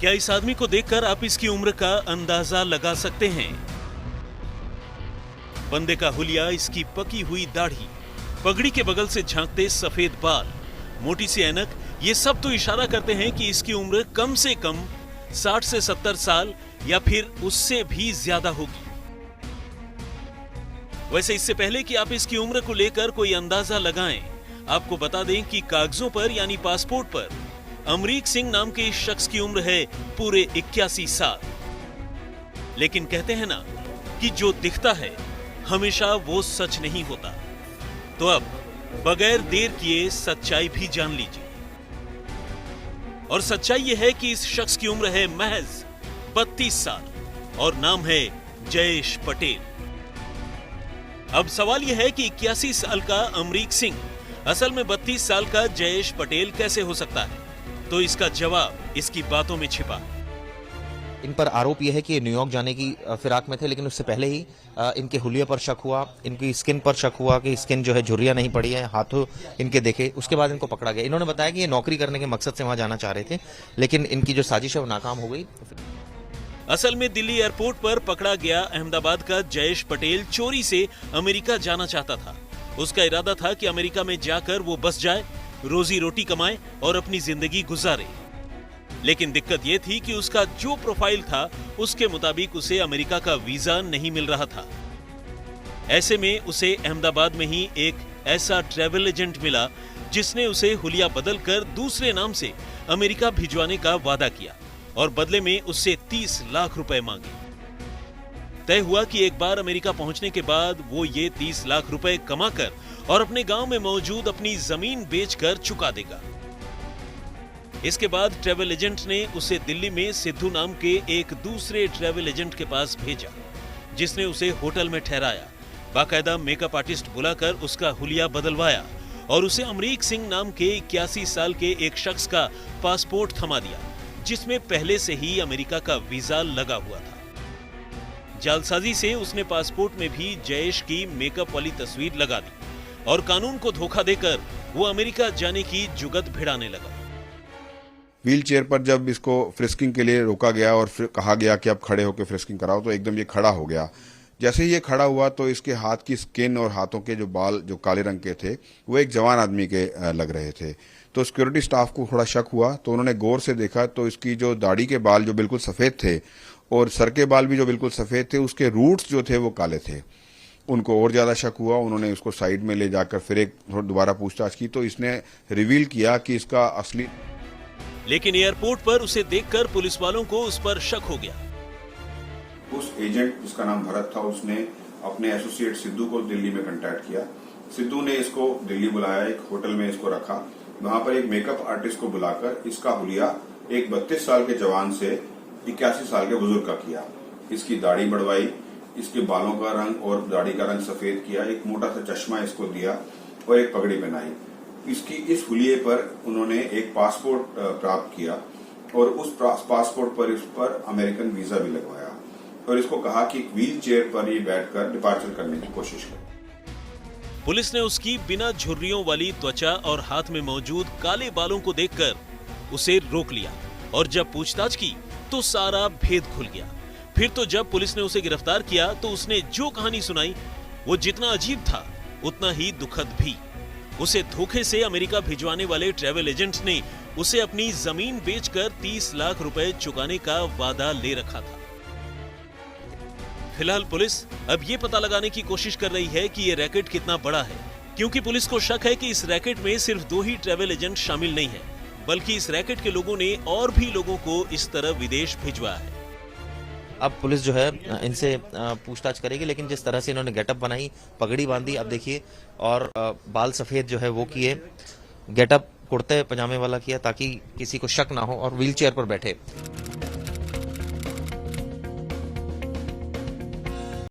क्या इस आदमी को देखकर आप इसकी उम्र का अंदाजा लगा सकते हैं? बंदे का हुलिया, इसकी पकी हुई दाढ़ी, पगड़ी के बगल से झांकते सफेद बाल, मोटी सी ऐनक, ये सब तो इशारा करते हैं कि इसकी उम्र कम से कम 60 से 70 साल या फिर उससे भी ज्यादा होगी। वैसे इससे पहले कि आप इसकी उम्र को लेकर कोई अंदाजा लगाएं, आपको बता दें कि कागजों पर यानी पासपोर्ट पर अमरीक सिंह नाम के इस शख्स की उम्र है पूरे 81 साल। लेकिन कहते हैं ना कि जो दिखता है हमेशा वो सच नहीं होता। तो अब बगैर देर किए सच्चाई भी जान लीजिए। और सच्चाई यह है कि इस शख्स की उम्र है महज 32 साल और नाम है जयेश पटेल। अब सवाल यह है कि 81 साल का अमरीक सिंह असल में 32 साल का जयेश पटेल कैसे हो सकता है? तो इसका जवाब इसकी बातों में छिपा। इन पर आरोप यह है कि न्यूयॉर्क जाने की फिराक में थे, लेकिन उससे पहले ही इनके हुलिये पर शक हुआ, इनकी स्किन पर शक हुआ कि स्किन जो है झुर्रियां नहीं पड़ी है, हाथों इनके देखे, उसके बाद इनको पकड़ा गया। इन्होंने बताया कि ये नौकरी करने के मकसद से वहां जाना चाह रहे थे, लेकिन इनकी जो साजिश है वो नाकाम हो गई। असल में दिल्ली एयरपोर्ट पर पकड़ा गया अहमदाबाद का जयेश पटेल चोरी से अमेरिका जाना चाहता था। उसका इरादा था कि अमेरिका में जाकर वो बस जाए, रोजी रोटी कमाए और अपनी जिंदगी गुजारे। लेकिन दिक्कत यह थी कि उसका जो प्रोफाइल था उसके मुताबिक उसे अमेरिका का वीजा नहीं मिल रहा था। ऐसे में उसे अहमदाबाद में ही एक ऐसा ट्रैवल एजेंट मिला जिसने उसे हुलिया बदलकर दूसरे नाम से अमेरिका भिजवाने का वादा किया और बदले में उससे 30 लाख रुपए मांगे। तय हुआ कि एक बार अमेरिका पहुंचने के बाद वो ये 30 लाख रुपए कमाकर और अपने गांव में मौजूद अपनी जमीन बेचकर चुका देगा। इसके बाद ट्रैवल एजेंट ने उसे दिल्ली में सिद्धू नाम के एक दूसरे ट्रैवल एजेंट के पास भेजा, जिसने उसे होटल में ठहराया, बाकायदा मेकअप आर्टिस्ट बुलाकर उसका हुलिया बदलवाया और उसे अमरीक सिंह नाम के 81 साल के एक शख्स का पासपोर्ट थमा दिया, जिसमें पहले से ही अमेरिका का वीजा लगा हुआ था। जालसाजी से उसने पासपोर्ट में भी जयेश की मेकअप वाली तस्वीर लगा दी और कानून को धोखा देकर वो अमेरिका जाने की जुगत भिड़ाने लगा। व्हील चेयर पर जब इसको फ्रिस्किंग के लिए रोका गया और फिर कहा गया कि अब खड़े होकर फ्रिस्किंग कराओ, तो एकदम ये खड़ा हो गया। जैसे ही ये खड़ा हुआ तो इसके हाथ की स्किन और हाथों के जो बाल जो काले रंग के थे वो एक जवान आदमी के लग रहे थे। तो सिक्योरिटी स्टाफ को थोड़ा शक हुआ, तो उन्होंने गौर से देखा तो इसकी जो दाढ़ी के बाल जो बिल्कुल सफ़ेद थे और सर के बाल भी जो बिल्कुल सफ़ेद थे, उसके रूट्स जो थे वो काले थे। उनको और ज़्यादा शक हुआ, उन्होंने उसको साइड में ले जाकर फिर एक दोबारा पूछताछ की तो इसने रिवील किया कि इसका असली। लेकिन एयरपोर्ट पर उसे देखकर पुलिस वालों को उस पर शक हो गया। उस एजेंट जिसका नाम भरत था, उसने अपने एसोसिएट सिद्धू को दिल्ली में कांटेक्ट किया। सिद्धू ने इसको दिल्ली बुलाया, एक होटल में इसको रखा, वहां पर एक मेकअप आर्टिस्ट को बुलाकर इसका हुलिया एक 32 साल के जवान से 81 साल के बुजुर्ग का किया। इसकी दाढ़ी बढ़वाई, इसके बालों का रंग और दाढ़ी का रंग सफेद किया, एक मोटा सा चश्मा इसको दिया और एक पगड़ी पहनाई। इसकी इस हुलिये पर उन्होंने एक पासपोर्ट प्राप्त किया और उस पासपोर्ट पर इस पर अमेरिकन वीजा भी लगवाया और इसको कहा कि व्हील चेयर पर ये बैठकर डिपार्चर करने की कोशिश करे। पुलिस ने उसकी बिना झुर्रियों वाली त्वचा और हाथ में मौजूद काले बालों को देखकर उसे रोक लिया और जब पूछताछ की तो सारा भेद खुल गया। फिर तो जब पुलिस ने उसे गिरफ्तार किया तो उसने जो कहानी सुनाई वो जितना अजीब था उतना ही दुखद भी। उसे धोखे से अमेरिका भिजवाने वाले ट्रैवल एजेंट ने उसे अपनी जमीन बेचकर 30 लाख रुपए चुकाने का वादा ले रखा था। फिलहाल पुलिस अब ये पता लगाने की कोशिश कर रही है कि ये रैकेट कितना बड़ा है, क्योंकि पुलिस को शक है कि इस रैकेट में सिर्फ 2 ही ट्रैवल एजेंट शामिल नहीं है, बल्कि इस रैकेट के लोगों ने और भी लोगों को इस तरह विदेश भिजवाया है। अब पुलिस जो है इनसे पूछताछ करेगी, लेकिन जिस तरह से इन्होंने गेटअप बनाई, पगड़ी बांधी, अब देखिए, और बाल सफेद जो है वो किए, गेटअप कुर्ते पजामे वाला किया ताकि किसी को शक ना हो, और व्हील चेयर पर बैठे।